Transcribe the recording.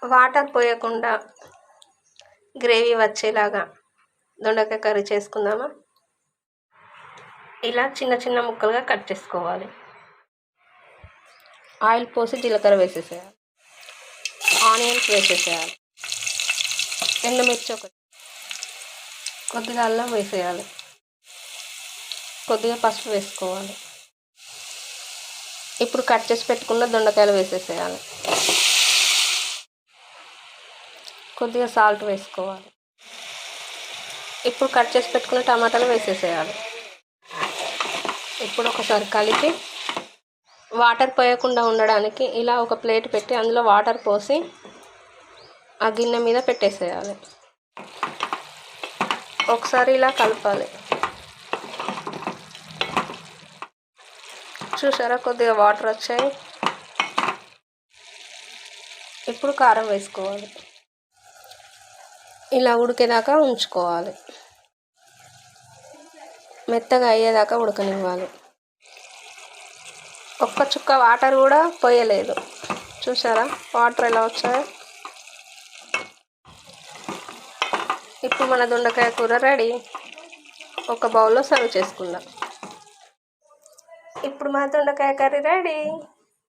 Water పోయకుండా gravy వచ్చేలాగా దొండకాయ curry చేసుకుందామా? ఇలా చిన్న చిన్న ముక్కలుగా కట్ చేసుకోవాలి. ఆయిల్ పోసి జీలకర్ర వేసేసేయాలి. ఆనియన్స్ వేసేసేయాలి. ఎండుమిర్చి ఒకటి, కొద్దిగా అల్లం వేసేయాలి. కొద్దిగా పసుపు వేసుకోవాలి. ఇప్పుడు కట్ చేసి పెట్టుకున్న దొండకాయలు వేసేసేయాలి. కొద్దిగా సాల్ట్ వేసుకోవాలి. ఇప్పుడు కట్ చేసి పెట్టుకున్న టమాటాలు వేసేసేయాలి. ఇప్పుడు ఒకసారి కలిపి వాటర్ పోయకుండా ఉండడానికి ఇలా ఒక ప్లేట్ పెట్టి అందులో వాటర్ పోసి ఆ గిన్నె మీద పెట్టేసేయాలి. ఒకసారి ఇలా కలపాలి. చూసారా, కొద్దిగా వాటర్ వచ్చాయి. ఇప్పుడు కారం వేసుకోవాలి. ఇలా ఉడికేదాకా ఉంచుకోవాలి. మెత్తగా అయ్యేదాకా ఉడకనివ్వాలి. ఒక్క చుక్క వాటర్ కూడా పోయలేదు. చూసారా వాటర్ ఎలా వచ్చాయో? ఇప్పుడు మన దొండకాయ కూర రెడీ. ఒక బౌల్లో సర్వ్ చేసుకుందాం. ఇప్పుడు మన దొండకాయ కర్రీ రెడీ.